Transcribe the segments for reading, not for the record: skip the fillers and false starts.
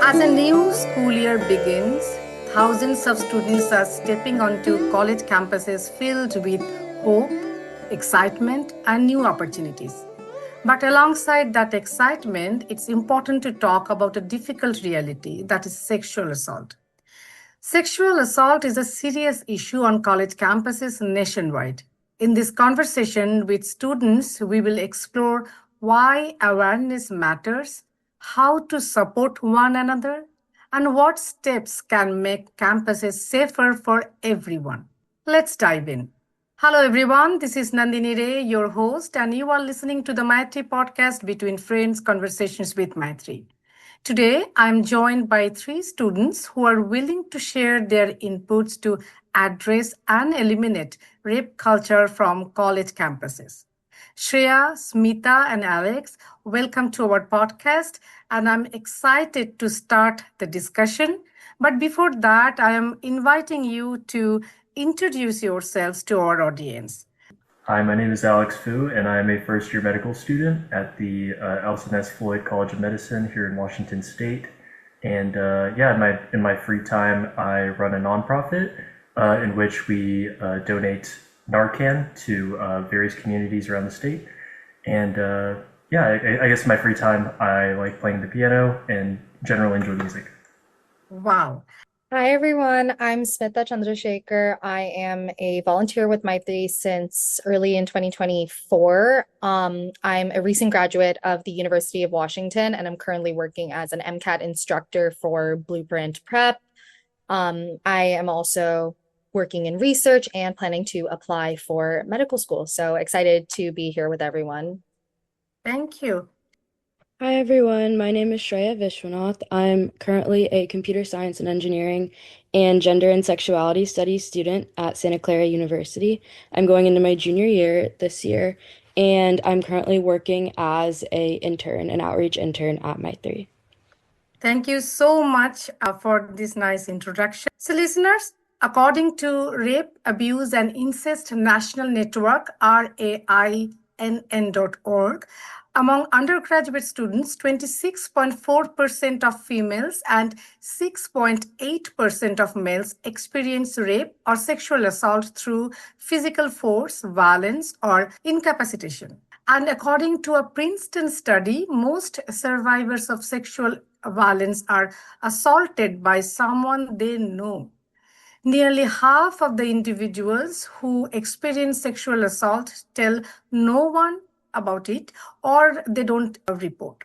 As a new school year begins, thousands of students are stepping onto college campuses filled with hope, excitement, and new opportunities. But alongside that excitement, it's important to talk about a difficult reality that is sexual assault. Sexual assault is a serious issue on college campuses nationwide. In this conversation with students, we will explore why awareness matters, how to support one another, and what steps can make campuses safer for everyone. Let's dive in. Hello, everyone. This is Nandini Ray, your host, and you are listening to the Maitri podcast Between Friends Conversations with Maitri. Today, I'm joined by three students who are willing to share their inputs to address and eliminate rape culture from college campuses. Shreya, Smita, and Alex, welcome to our podcast, and I'm excited to start the discussion. But before that, I am inviting you to introduce yourselves to our audience. Hi, my name is Alex Fu, and I'm a first year medical student at the Elson S. Floyd College of Medicine here in Washington State. And in my free time, I run a nonprofit in which we donate Narcan to various communities around the state. And I guess in my free time, I like playing the piano and generally enjoy music. Wow. Hi everyone, I'm Smitha Chandrasekhar. I am a volunteer with Maitri since early in 2024. I'm a recent graduate of the University of Washington, and I'm currently working as an MCAT instructor for Blueprint Prep. I am also working in research and planning to apply for medical school. So excited to be here with everyone. Thank you. Hi everyone, my name is Shreya Vishwanath. I'm currently a computer science and engineering and gender and sexuality studies student at Santa Clara University. I'm going into my junior year this year, and I'm currently working as an outreach intern at Maitri. Thank you so much for this nice introduction. So, listeners, according to Rape, Abuse, and Incest National Network, RAINN.org, among undergraduate students, 26.4% of females and 6.8% of males experience rape or sexual assault through physical force, violence, or incapacitation. And according to a Princeton study, most survivors of sexual violence are assaulted by someone they know. Nearly half of the individuals who experience sexual assault tell no one about it or they don't report.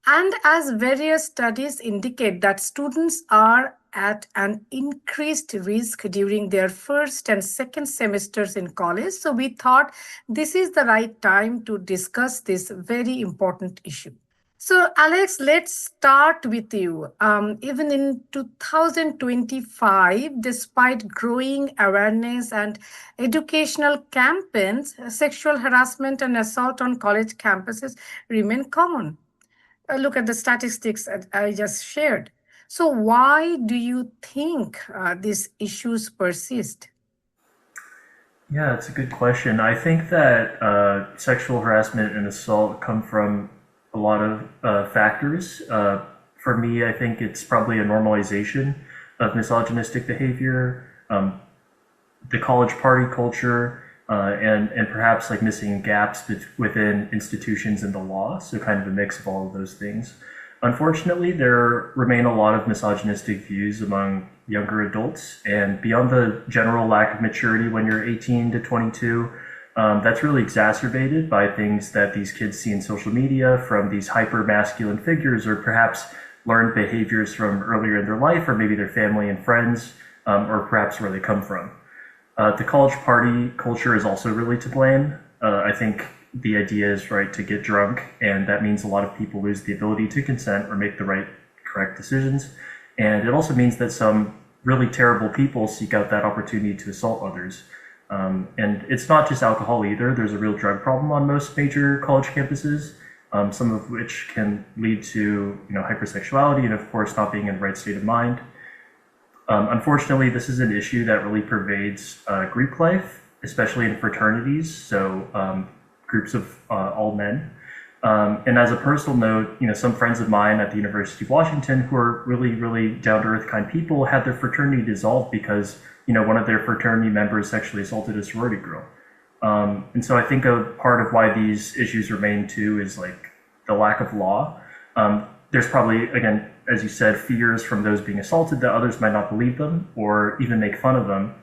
And as various studies indicate that students are at an increased risk during their first and second semesters in college, so we thought this is the right time to discuss this very important issue. So, Alex, let's start with you. Even in 2025, despite growing awareness and educational campaigns, sexual harassment and assault on college campuses remain common. Look at the statistics that I just shared. So, why do you think these issues persist? Yeah, it's a good question. I think that sexual harassment and assault come from a lot of factors. For me, I think it's probably a normalization of misogynistic behavior, the college party culture, and perhaps like missing gaps within institutions and the law. So kind of a mix of all of those things. Unfortunately, there remain a lot of misogynistic views among younger adults, and beyond the general lack of maturity when you're 18 to 22, that's really exacerbated by things that these kids see in social media from these hyper masculine figures, or perhaps learned behaviors from earlier in their life, or maybe their family and friends, or perhaps where they come from. The college party culture is also really to blame. I think the idea is right to get drunk, and that means a lot of people lose the ability to consent or make the correct decisions. And it also means that some really terrible people seek out that opportunity to assault others. And it's not just alcohol either. There's a real drug problem on most major college campuses, some of which can lead to hypersexuality and, of course, not being in the right state of mind. Unfortunately, this is an issue that really pervades Greek life, especially in fraternities, so groups of all men. And as a personal note, some friends of mine at the University of Washington who are really, really down to earth, kind people had their fraternity dissolved because one of their fraternity members sexually assaulted a sorority girl. And so I think a part of why these issues remain too is like the lack of law. There's probably, again, as you said, fears from those being assaulted that others might not believe them or even make fun of them.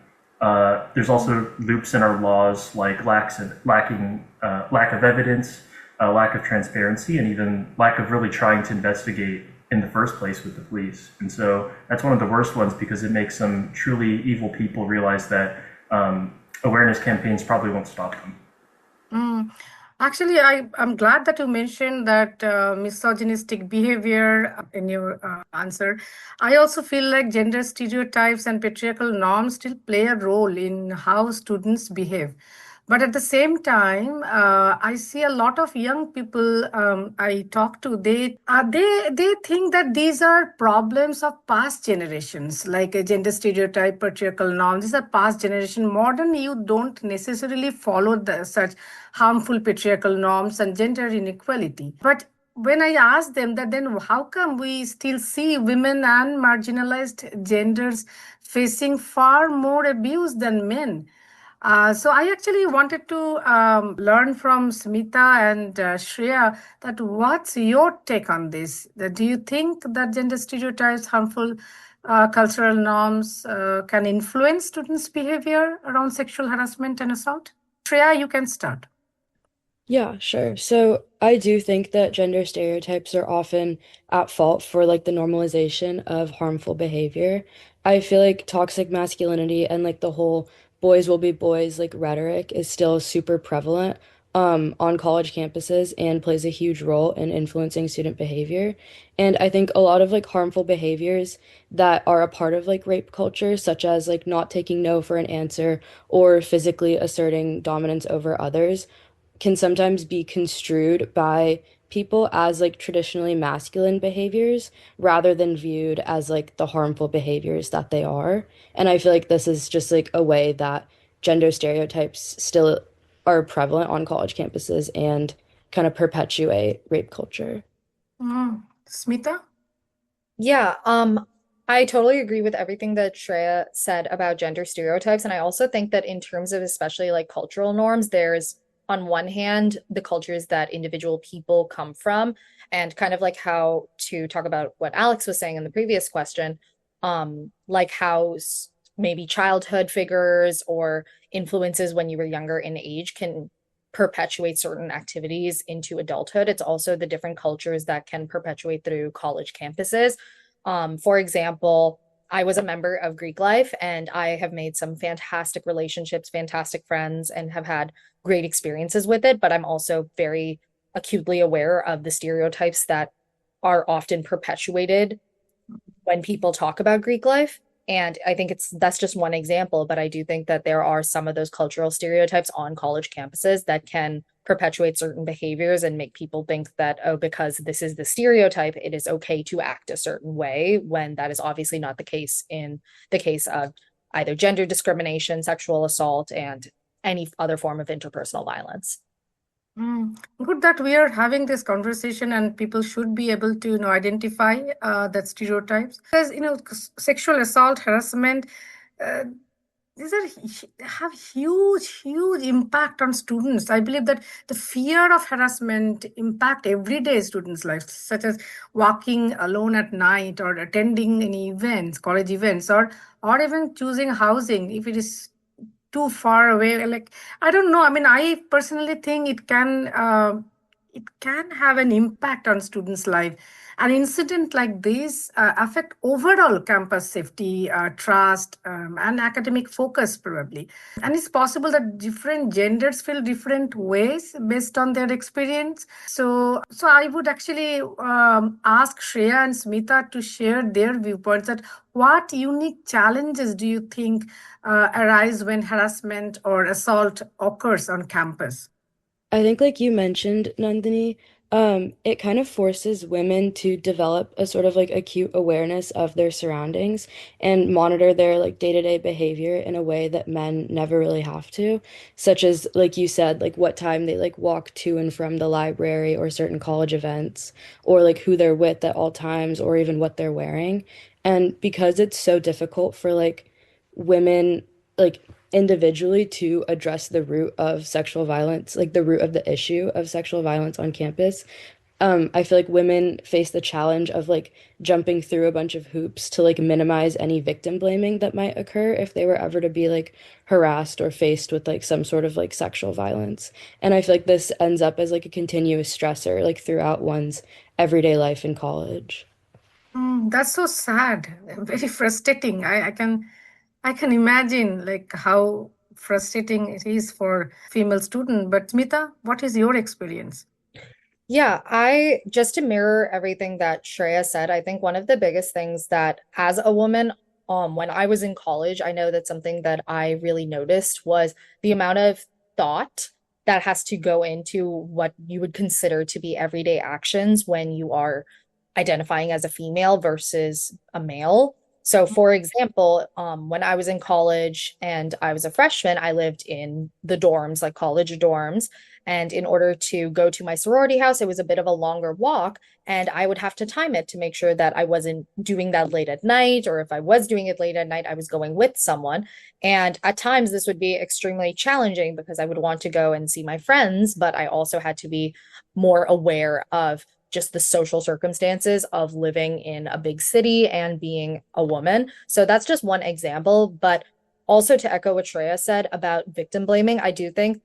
There's also loops in our laws like lack of evidence, lack of transparency, and even lack of really trying to investigate in the first place with the police. And so that's one of the worst ones because it makes some truly evil people realize that awareness campaigns probably won't stop them. Mm. Actually, I'm glad that you mentioned that misogynistic behavior in your answer. I also feel like gender stereotypes and patriarchal norms still play a role in how students behave. But at the same time, I see a lot of young people I talk to. They think that these are problems of past generations, like a gender stereotype, patriarchal norms. These are past generation. Modern youth don't necessarily follow such harmful patriarchal norms and gender inequality. But when I ask them that, then how come we still see women and marginalized genders facing far more abuse than men? So I actually wanted to learn from Smita and Shreya that what's your take on this? Do you think that gender stereotypes, harmful cultural norms can influence students' behavior around sexual harassment and assault? Shreya, you can start. Yeah, sure. So I do think that gender stereotypes are often at fault for like the normalization of harmful behavior. I feel like toxic masculinity and like the whole boys will be boys like rhetoric is still super prevalent on college campuses and plays a huge role in influencing student behavior. And I think a lot of like harmful behaviors that are a part of like rape culture, such as like not taking no for an answer or physically asserting dominance over others can sometimes be construed by people as like traditionally masculine behaviors rather than viewed as like the harmful behaviors that they are. And I feel like this is just like a way that gender stereotypes still are prevalent on college campuses and kind of perpetuate rape culture. Smita? Yeah, I totally agree with everything that Shreya said about gender stereotypes. And I also think that in terms of especially like cultural norms, there's on one hand the cultures that individual people come from, and kind of like how to talk about what Alex was saying in the previous question, like how maybe childhood figures or influences when you were younger in age can perpetuate certain activities into adulthood. It's also the different cultures that can perpetuate through college campuses. For example, I was a member of Greek life and I have made some fantastic relationships, fantastic friends, and have had great experiences with it. But I'm also very acutely aware of the stereotypes that are often perpetuated when people talk about Greek life. And I think that's just one example, but I do think that there are some of those cultural stereotypes on college campuses that can perpetuate certain behaviors and make people think that, oh, because this is the stereotype, it is okay to act a certain way, when that is obviously not the case in the case of either gender discrimination, sexual assault, and any other form of interpersonal violence. Good that we are having this conversation, and people should be able to identify that stereotypes, because sexual assault, harassment, uh, these have huge impact on students. I believe that the fear of harassment impact everyday students' lives, such as walking alone at night or attending any events, college events, or even choosing housing if it is too far away. Like, I don't know, I mean, I personally think it can have an impact on students life. An incident like this affect overall campus safety, trust, and academic focus probably. And it's possible that different genders feel different ways based on their experience. So I would actually ask Shreya and Smita to share their viewpoints, that what unique challenges do you think arise when harassment or assault occurs on campus? I think like you mentioned, Nandini, It kind of forces women to develop a sort of like acute awareness of their surroundings and monitor their like day-to-day behavior in a way that men never really have to, such as like you said, like what time they like walk to and from the library or certain college events, or like who they're with at all times, or even what they're wearing. And because it's so difficult for like women like individually to address the root of sexual violence, like the root of the issue of sexual violence on campus. I feel like women face the challenge of like jumping through a bunch of hoops to like minimize any victim blaming that might occur if they were ever to be like harassed or faced with like some sort of like sexual violence. And I feel like this ends up as like a continuous stressor like throughout one's everyday life in college. That's so sad, very frustrating. I can imagine like how frustrating it is for female student. But Smita, what is your experience? Yeah, I just to mirror everything that Shreya said, I think one of the biggest things that as a woman, when I was in college, I know that something that I really noticed was the amount of thought that has to go into what you would consider to be everyday actions when you are identifying as a female versus a male. So, for example, when I was in college and I was a freshman, I lived in the dorms, like college dorms. And in order to go to my sorority house, it was a bit of a longer walk. And I would have to time it to make sure that I wasn't doing that late at night, or if I was doing it late at night, I was going with someone. And at times, this would be extremely challenging because I would want to go and see my friends, but I also had to be more aware of just the social circumstances of living in a big city and being a woman. So that's just one example. But also to echo what Shreya said about victim blaming, I do think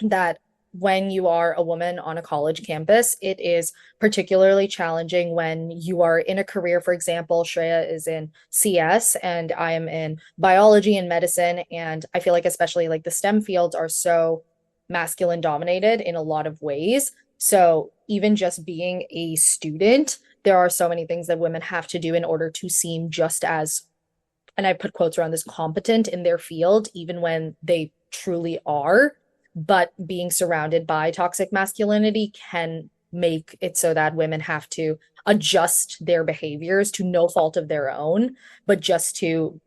that when you are a woman on a college campus, it is particularly challenging when you are in a career. For example, Shreya is in CS and I am in biology and medicine. And I feel like, especially like the STEM fields are so masculine dominated in a lot of ways. So even just being a student, there are so many things that women have to do in order to seem just as, and I put quotes around this, competent in their field, even when they truly are. But being surrounded by toxic masculinity can make it so that women have to adjust their behaviors to no fault of their own, but just to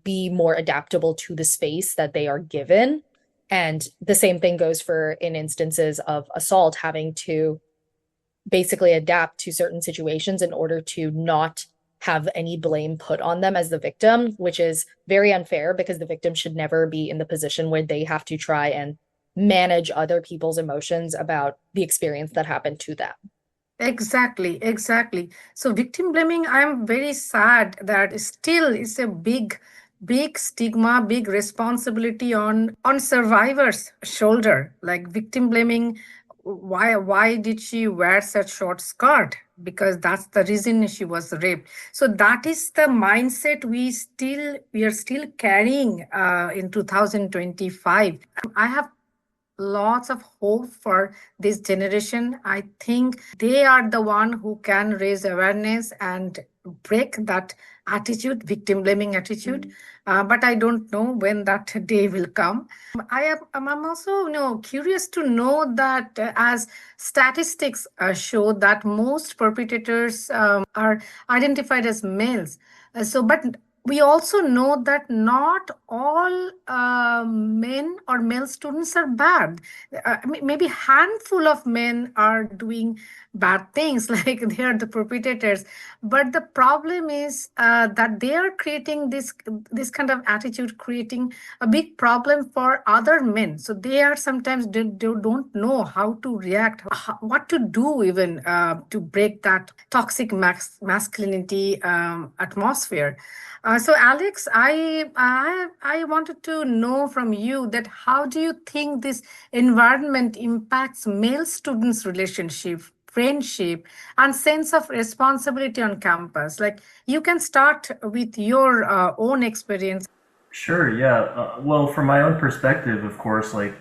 be more adaptable to the space that they are given. And the same thing goes for in instances of assault, having to basically adapt to certain situations in order to not have any blame put on them as the victim, which is very unfair because the victim should never be in the position where they have to try and manage other people's emotions about the experience that happened to them. Exactly, exactly. So victim blaming, I'm very sad that still it's a big stigma, big responsibility on survivors' shoulder. Like victim blaming, why did she wear such short skirt? Because that's the reason she was raped. So that is the mindset we are still carrying in 2025. I have lots of hope for this generation. I think they are the one who can raise awareness and break that attitude, victim blaming attitude. But I don't know when that day will come. I'm also curious to know that as statistics show that most perpetrators are identified as males. But we also know that not all men or male students are bad. Maybe handful of men are doing bad things, like they are the perpetrators. But the problem is that they are creating this kind of attitude, creating a big problem for other men. So they are sometimes they don't know how to react, what to do even to break that toxic masculinity atmosphere. So Alex, I wanted to know from you that how do you think this environment impacts male students' relationship, friendship, and sense of responsibility on campus? Like you can start with your own experience. Sure, yeah. Well, from my own perspective, of course, like,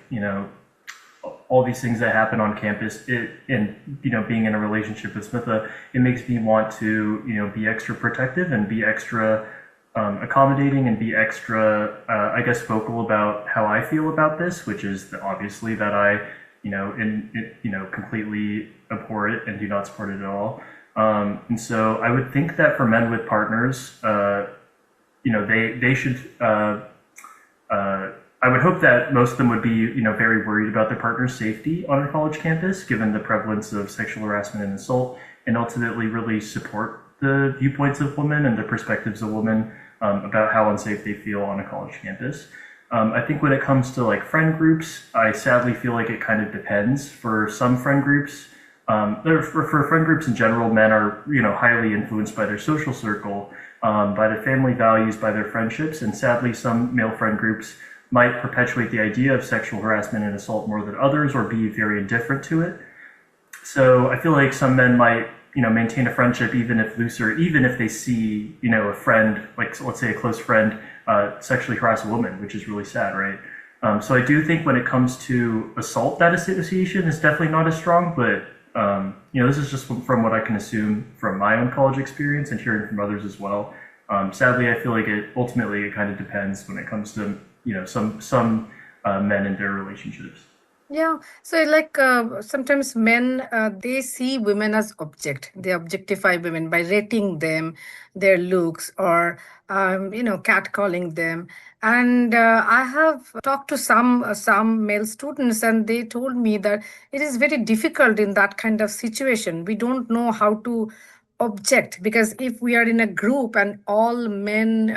all these things that happen on campus, and, being in a relationship with Smitha, it makes me want to, be extra protective and be extra accommodating and be extra, I guess, vocal about how I feel about this, which is obviously that I completely abhor it and do not support it at all. And so I would think that for men with partners, they should. I would hope that most of them would be, very worried about their partner's safety on a college campus, given the prevalence of sexual harassment and assault, and ultimately really support the viewpoints of women and the perspectives of women about how unsafe they feel on a college campus. I think when it comes to like friend groups, I sadly feel like it kind of depends. For some friend groups, for friend groups in general, men are highly influenced by their social circle, by their family values, by their friendships, and sadly, some male friend groups might perpetuate the idea of sexual harassment and assault more than others, or be very indifferent to it. So I feel like some men might, maintain a friendship even if looser, even if they see, a friend, like let's say a close friend, sexually harass a woman, which is really sad, right? So I do think when it comes to assault, that association is definitely not as strong. But this is just from what I can assume from my own college experience and hearing from others as well. Sadly, I feel like it kind of depends when it comes to some men and their relationships. Yeah, so like sometimes men they see women as object. They objectify women by rating them, their looks, or catcalling them. And I have talked to some male students, and they told me that it is very difficult in that kind of situation. We don't know how to object, because if we are in a group and all men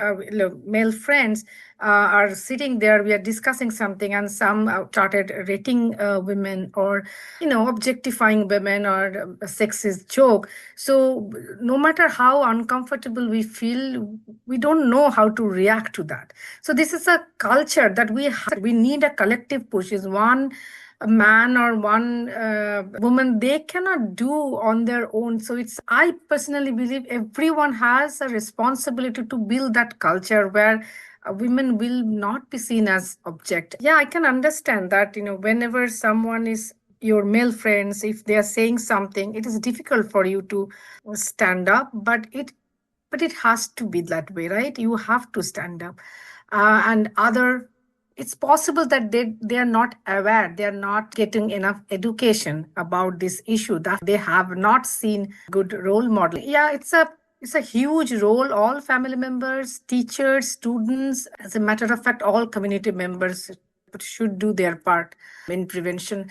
male friends are sitting there, we are discussing something, and some started rating women, or objectifying women, or a sexist joke. So no matter how uncomfortable we feel, we don't know how to react to that. So this is a culture that we need a collective push. Is one a man or one woman, they cannot do on their own. So I personally believe everyone has a responsibility to build that culture where women will not be seen as object. Yeah, I can understand that, whenever someone is your male friends, if they are saying something, it is difficult for you to stand up, but it has to be that way, right? You have to stand up. And other It's possible that they are not aware, they are not getting enough education about this issue, that they have not seen good role model. Yeah, it's a huge role. All family members, teachers, students, as a matter of fact, all community members should do their part in prevention.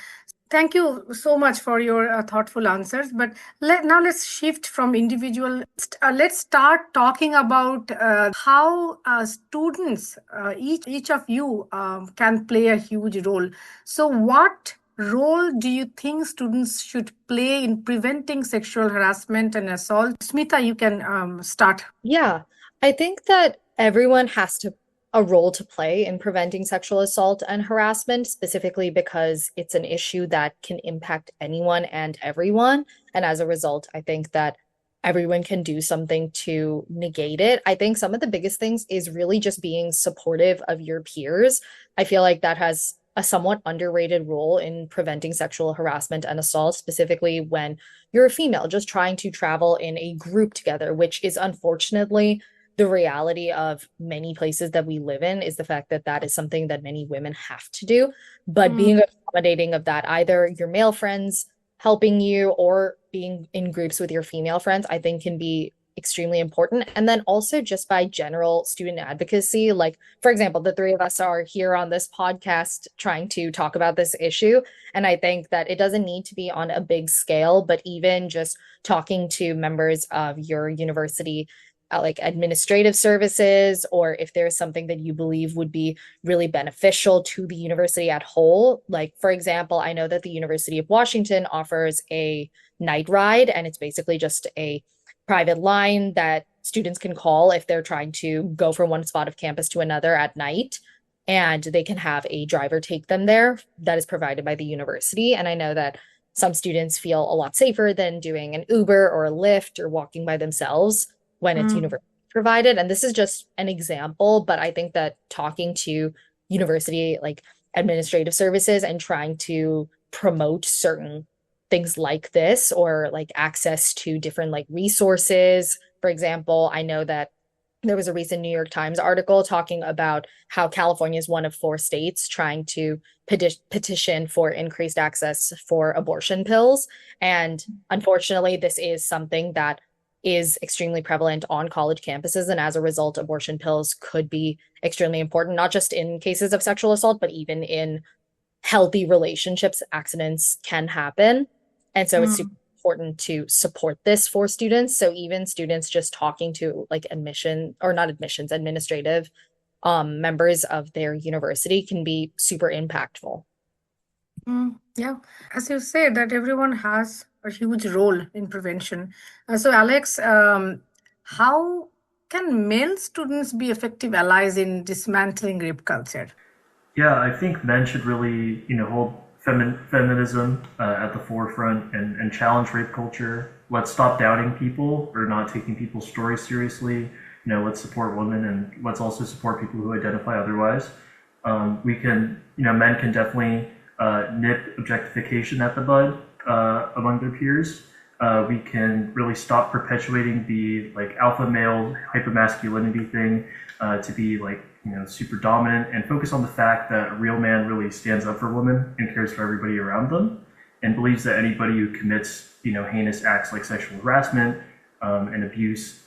Thank you so much for your thoughtful answers. But now let's shift from individual. Let's start talking about how students, each of you, can play a huge role. So, what role do you think students should play in preventing sexual harassment and assault? Smita, you can start. Yeah, I think that everyone has a role to play in preventing sexual assault and harassment, specifically because it's an issue that can impact anyone and everyone. And as a result, I think that everyone can do something to negate it. I think some of the biggest things is really just being supportive of your peers. I feel like that has a somewhat underrated role in preventing sexual harassment and assault, specifically when you're a female, just trying to travel in a group together, which is unfortunately the reality of many places that we live in, is the fact that that is something that many women have to do. But being accommodating of that, either your male friends helping you or being in groups with your female friends, I think can be extremely important. And then also just by general student advocacy, like, for example, the three of us are here on this podcast trying to talk about this issue. And I think that it doesn't need to be on a big scale, but even just talking to members of your university, like administrative services, or if there's something that you believe would be really beneficial to the university at whole. Like, for example, I know that the University of Washington offers a night ride, and it's basically just a private line that students can call if they're trying to go from one spot of campus to another at night. And they can have a driver take them there that is provided by the university. And I know that some students feel a lot safer than doing an Uber or a Lyft or walking by themselves when it's university provided. And this is just an example, but I think that talking to university like administrative services and trying to promote certain things like this, or like access to different like resources. For example, I know that there was a recent New York Times article talking about how California is one of 4 states trying to petition for increased access for abortion pills. And unfortunately, this is something that is extremely prevalent on college campuses. And as a result, abortion pills could be extremely important, not just in cases of sexual assault, but even in healthy relationships, accidents can happen. And so it's super Mm. important to support this for students. So even students just talking to like admission or not admissions, administrative members of their university can be super impactful. Yeah, as you said, that everyone has a huge role in prevention. So, Alex, how can male students be effective allies in dismantling rape culture? Yeah, I think men should really, hold feminism at the forefront and challenge rape culture. Let's stop doubting people or not taking people's stories seriously. Let's support women and let's also support people who identify otherwise. Men can definitely nip objectification at the bud among their peers. We can really stop perpetuating the like alpha male hypermasculinity thing to be like super dominant and focus on the fact that a real man really stands up for women and cares for everybody around them and believes that anybody who commits heinous acts like sexual harassment and abuse,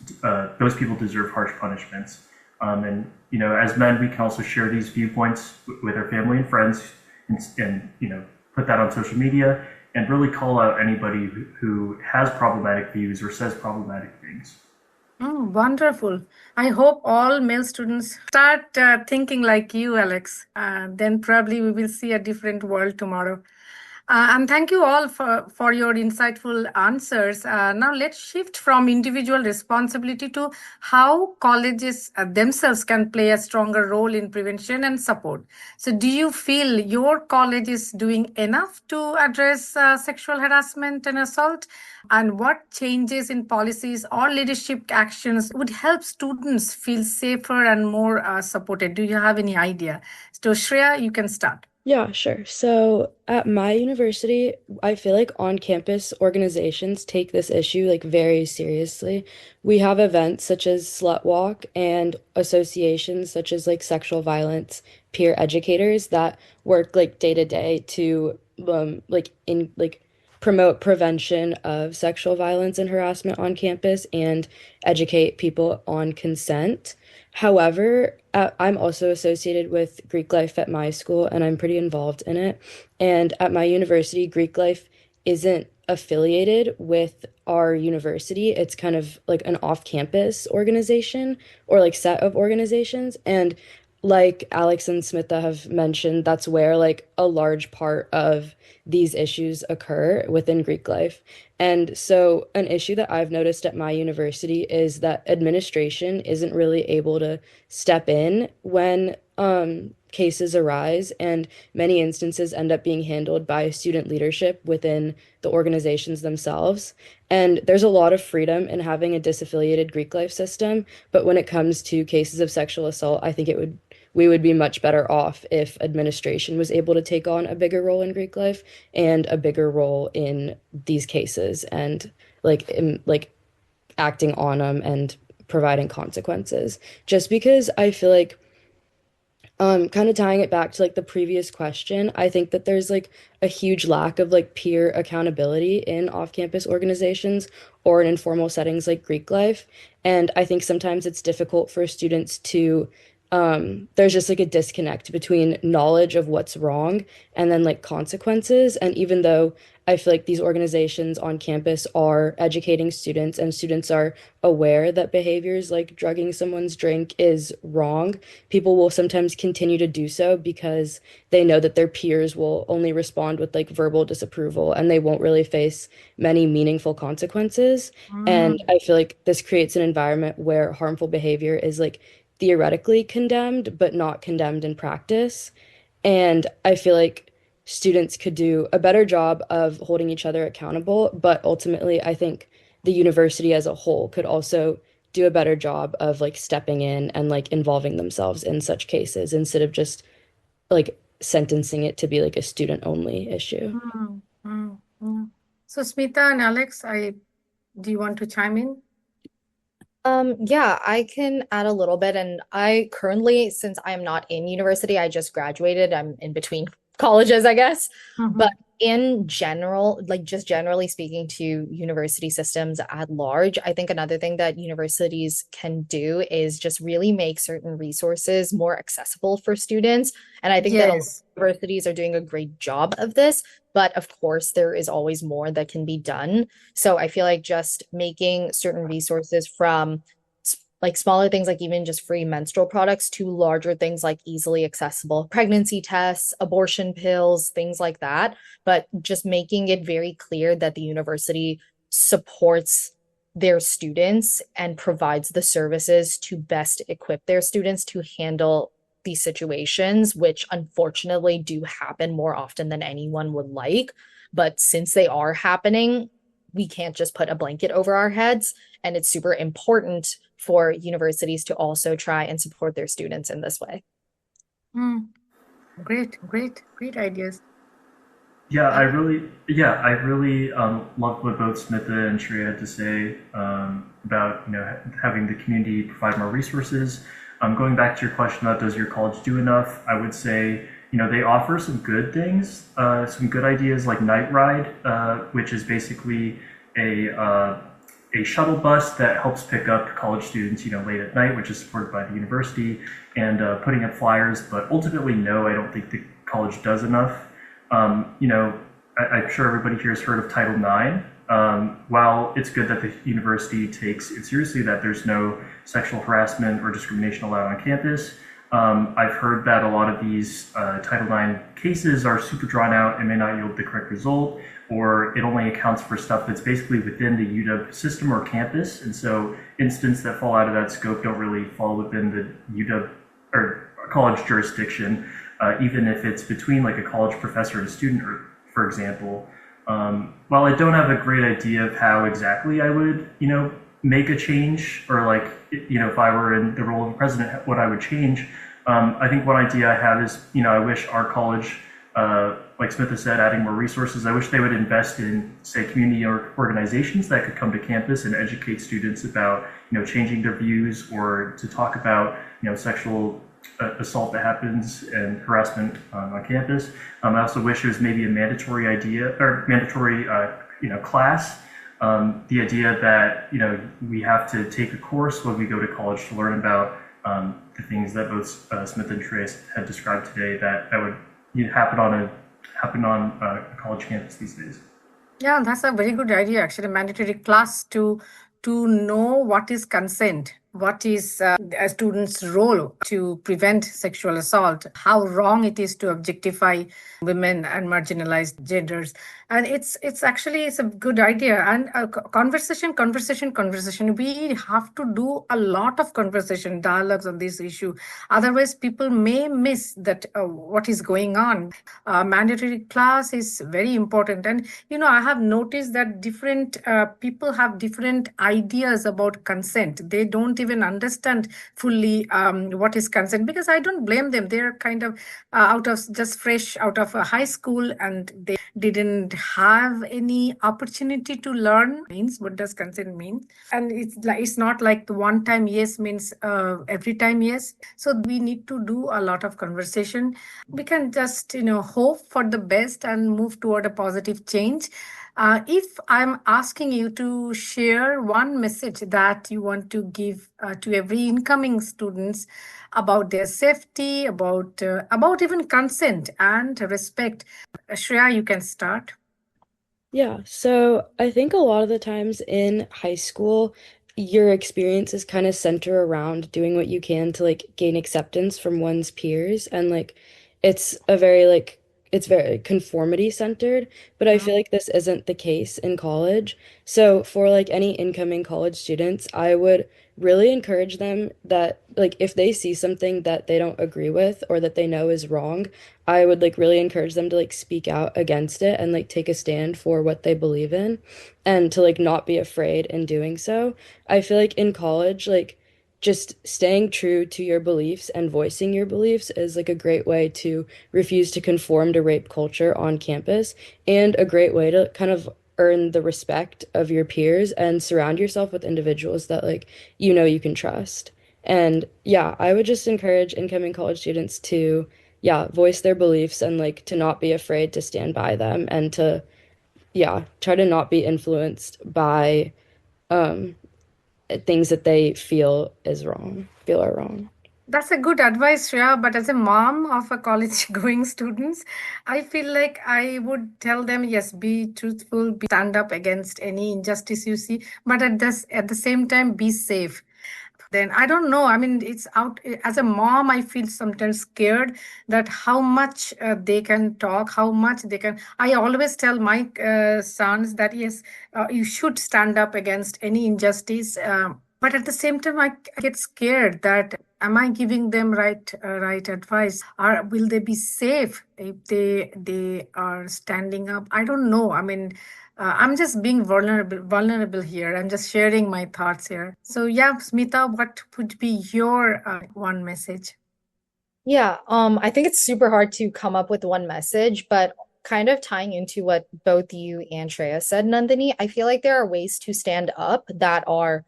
those people deserve harsh punishments. And as men, we can also share these viewpoints with our family and friends, and put that on social media and really call out anybody who has problematic views or says problematic things. Wonderful. I hope all male students start thinking like you, Alex. Then probably we will see a different world tomorrow. And thank you all for your insightful answers. Now let's shift from individual responsibility to how colleges themselves can play a stronger role in prevention and support. So, do you feel your college is doing enough to address sexual harassment and assault? And what changes in policies or leadership actions would help students feel safer and more supported? Do you have any idea? So, Shreya, you can start. Yeah, sure. So at my university, I feel like on-campus organizations take this issue like very seriously. We have events such as Slut Walk and associations such as like sexual violence peer educators that work like day to day to promote prevention of sexual violence and harassment on campus and educate people on consent. However, I'm also associated with Greek life at my school, and I'm pretty involved in it. And at my university, Greek life isn't affiliated with our university. It's kind of like an off-campus organization or like set of organizations. And like Alex and Smitha have mentioned, that's where like a large part of these issues occur within Greek life. And so, an issue that I've noticed at my university is that administration isn't really able to step in when cases arise, and many instances end up being handled by student leadership within the organizations themselves. And there's a lot of freedom in having a disaffiliated Greek life system, but when it comes to cases of sexual assault, I think we would be much better off if administration was able to take on a bigger role in Greek life and a bigger role in these cases and like acting on them and providing consequences. Just because I feel like kind of tying it back to like the previous question, I think that there's like a huge lack of like peer accountability in off-campus organizations or in informal settings like Greek life. And I think sometimes it's difficult for students to there's just like a disconnect between knowledge of what's wrong and then like consequences. And even though I feel like these organizations on campus are educating students and students are aware that behaviors like drugging someone's drink is wrong, people will sometimes continue to do so because they know that their peers will only respond with like verbal disapproval and they won't really face many meaningful consequences. And I feel like this creates an environment where harmful behavior is like theoretically condemned, but not condemned in practice. And I feel like students could do a better job of holding each other accountable, but ultimately, I think the university as a whole could also do a better job of like stepping in and like involving themselves in such cases instead of just like sentencing it to be like a student only issue. Mm, mm. So, Smita and Alex, do you want to chime in? Yeah, I can add a little bit. And I currently, since I am not in university, I just graduated. I'm in between colleges, I guess. But Mhm. in general, like just generally speaking to university systems at large, I think another thing that universities can do is just really make certain resources more accessible for students. And I think that a lot of Yes. universities are doing a great job of this. But of course, there is always more that can be done. So I feel like just making certain resources from like smaller things like even just free menstrual products to larger things like easily accessible pregnancy tests, abortion pills, things like that. But just making it very clear that the university supports their students and provides the services to best equip their students to handle these situations, which unfortunately do happen more often than anyone would like. But since they are happening, we can't just put a blanket over our heads. And it's super important for universities to also try and support their students in this way. Mm. Great, great, great ideas. Yeah, Uh, I really loved what both Smitha and Shreya had to say about having the community provide more resources. Going back to your question about does your college do enough, I would say they offer some good things, some good ideas like Night Ride, which is basically a uh, a shuttle bus that helps pick up college students, late at night, which is supported by the university, and putting up flyers. But ultimately, no, I don't think the college does enough. I'm sure everybody here has heard of Title IX. While it's good that the university takes it seriously that there's no sexual harassment or discrimination allowed on campus, I've heard that a lot of these Title IX cases are super drawn out and may not yield the correct result, or it only accounts for stuff that's basically within the UW system or campus. And so incidents that fall out of that scope don't really fall within the UW or college jurisdiction, even if it's between like a college professor and a student, or, for example. While I don't have a great idea of how exactly I would, make a change, or like, if I were in the role of president, what I would change. I think one idea I have is, I wish our college, like Smitha said, adding more resources. I wish they would invest in, say, community or organizations that could come to campus and educate students about, changing their views, or to talk about, sexual assault that happens and harassment on campus. I also wish it was maybe a mandatory idea or mandatory, class. The idea that we have to take a course when we go to college to learn about the things that both Smith and Trace had described today that would happen on a college campus these days. Yeah, that's a very good idea, actually. Mandatory class to know what is consent, what is a student's role to prevent sexual assault, how wrong it is to objectify women and marginalized genders. And it's actually it's a good idea. And conversation. We have to do a lot of conversation, dialogues on this issue. Otherwise, people may miss that what is going on. Mandatory class is very important. And I have noticed that different people have different ideas about consent. They don't even understand fully what is consent, because I don't blame them. They're kind of out of just fresh out of a high school, and they didn't have any opportunity to learn means what does consent mean. And it's not like the one time yes means every time yes. So we need to do a lot of conversation. We can just hope for the best and move toward a positive change. If I'm asking you to share one message that you want to give to every incoming students about their safety, about even consent and respect, Shreya, you can start. Yeah, so I think a lot of the times in high school, your experiences kind of center around doing what you can to like gain acceptance from one's peers, and like it's a very like it's very conformity centered, but I feel like this isn't the case in college. So for like any incoming college students, I would really encourage them that like if they see something that they don't agree with or that they know is wrong, I would like really encourage them to like speak out against it and like take a stand for what they believe in, and to like not be afraid in doing so. I feel like in college, like just staying true to your beliefs and voicing your beliefs is like a great way to refuse to conform to rape culture on campus, and a great way to kind of earn the respect of your peers and surround yourself with individuals that like you know you can trust. And yeah, I would just encourage incoming college students to yeah, voice their beliefs and like to not be afraid to stand by them and to yeah, try to not be influenced by um things that they feel are wrong. That's a good advice, Shreya. But as a mom of a college going students, I feel like I would tell them, yes, be truthful, stand up against any injustice you see, but at the same time, be safe. Then I don't know. I mean, it's out as a mom, I feel sometimes scared that how much they can talk, how much they can. I always tell my sons that yes, you should stand up against any injustice. But at the same time, I get scared that am I giving them right advice? Or will they be safe if they are standing up? I don't know. I mean, I'm just being vulnerable here. I'm just sharing my thoughts here. So yeah, Smita, what would be your one message? Yeah, I think it's super hard to come up with one message, but kind of tying into what both you and Shreya said, Nandini, I feel like there are ways to stand up that are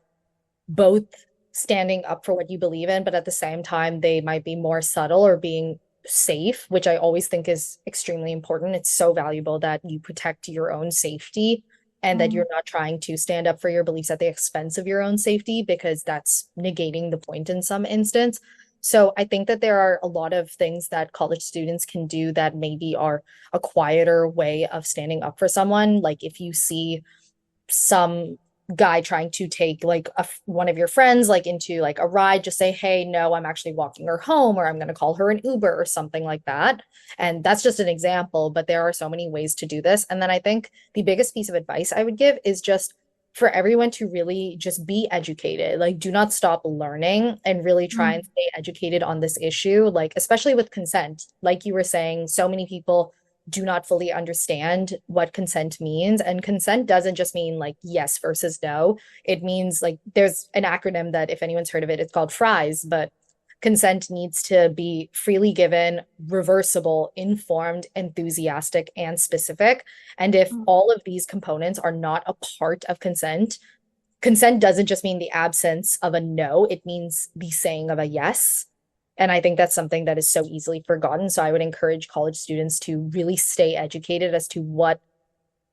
both standing up for what you believe in, but at the same time, they might be more subtle or being safe, which I always think is extremely important. It's so valuable that you protect your own safety and that you're not trying to stand up for your beliefs at the expense of your own safety, because that's negating the point in some instance. So I think that there are a lot of things that college students can do that maybe are a quieter way of standing up for someone. Like if you see some guy trying to take like one of your friends like into like a ride, just say, hey, no, I'm actually walking her home, or I'm going to call her an Uber or something like that. And that's just an example, but there are so many ways to do this. And then I think the biggest piece of advice I would give is just for everyone to really just be educated. Like, do not stop learning and really try and stay educated on this issue, like, especially with consent. Like you were saying, so many people do not fully understand what consent means. And consent doesn't just mean like yes versus no. It means like there's an acronym that if anyone's heard of it, it's called FRIES, but consent needs to be freely given, reversible, informed, enthusiastic, and specific. And if all of these components are not a part of consent, consent doesn't just mean the absence of a no, it means the saying of a yes. And I think that's something that is so easily forgotten. So I would encourage college students to really stay educated as to what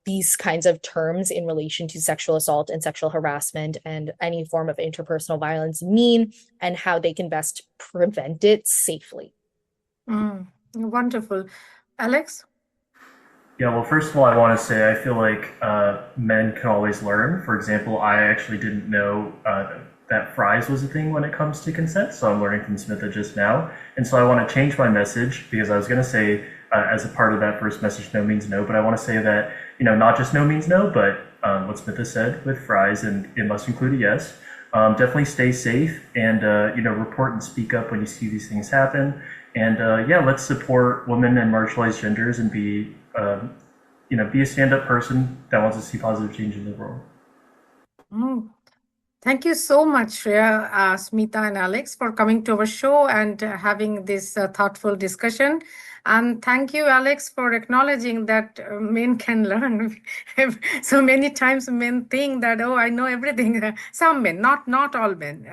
these kinds of terms in relation to sexual assault and sexual harassment and any form of interpersonal violence mean and how they can best prevent it safely. Wonderful. Alex? Yeah, well, first of all, I want to say I feel like men can always learn. For example, I actually didn't know that fries was a thing when it comes to consent, so I'm learning from Smitha just now. And so I want to change my message because I was going to say, as a part of that first message, no means no, but I want to say that, not just no means no, but what Smitha said with fries, and it must include a yes. Definitely stay safe and, report and speak up when you see these things happen. And yeah, let's support women and marginalized genders and be a stand-up person that wants to see positive change in the world. Mm. Thank you so much, Shreya, Smita, and Alex, for coming to our show and having this thoughtful discussion. And thank you, Alex, for acknowledging that men can learn. So many times men think that, oh, I know everything. Some men, not all men.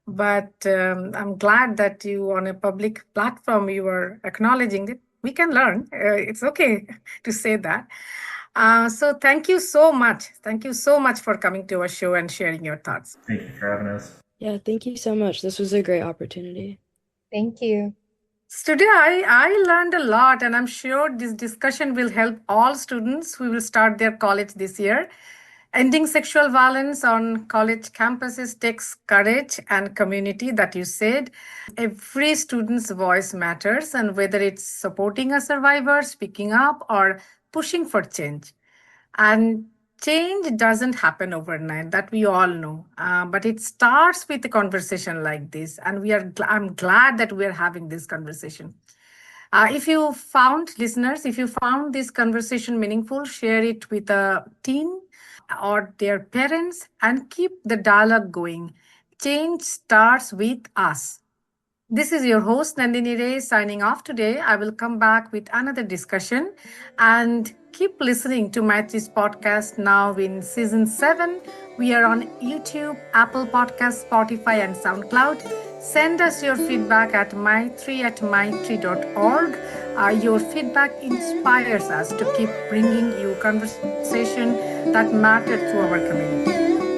But I'm glad that you, on a public platform, you are acknowledging that we can learn. It's okay to say that. So thank you so much. Thank you so much for coming to our show and sharing your thoughts. Thank you for having us. Yeah, thank you so much. This was a great opportunity. Thank you. So today I learned a lot, and I'm sure this discussion will help all students who will start their college this year. Ending sexual violence on college campuses takes courage and community, that you said. Every student's voice matters, and whether it's supporting a survivor, speaking up, or pushing for change. And change doesn't happen overnight, that we all know. But it starts with a conversation like this, and I'm glad that we are having this conversation. If you found, listeners, if you found this conversation meaningful, share it with a teen or their parents and keep the dialogue going. Change starts with us. This is your host Nandini Ray signing off today. I will come back with another discussion and keep listening to Maitri's podcast now in season 7. We are on YouTube, Apple Podcasts, Spotify, and SoundCloud. Send us your feedback at maitri@maitri.org. Your feedback inspires us to keep bringing you conversation that matter to our community.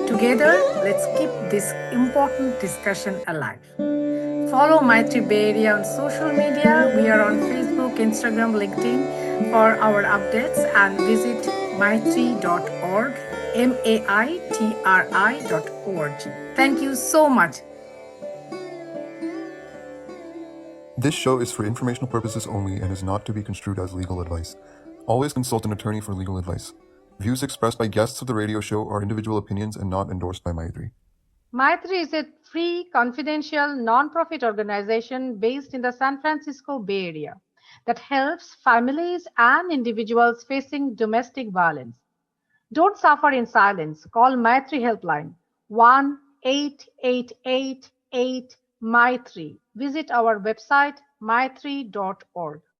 Together, let's keep this important discussion alive. Follow Maitri Bay Area on social media. We are on Facebook, Instagram, LinkedIn for our updates, and visit maitri.org, maitri.org. Thank you so much. This show is for informational purposes only and is not to be construed as legal advice. Always consult an attorney for legal advice. Views expressed by guests of the radio show are individual opinions and not endorsed by Maitri. Maitri is a free, confidential, non-profit organization based in the San Francisco Bay Area that helps families and individuals facing domestic violence. Don't suffer in silence. Call Maitri Helpline 1-888-8-MAITRI. Visit our website maitri.org.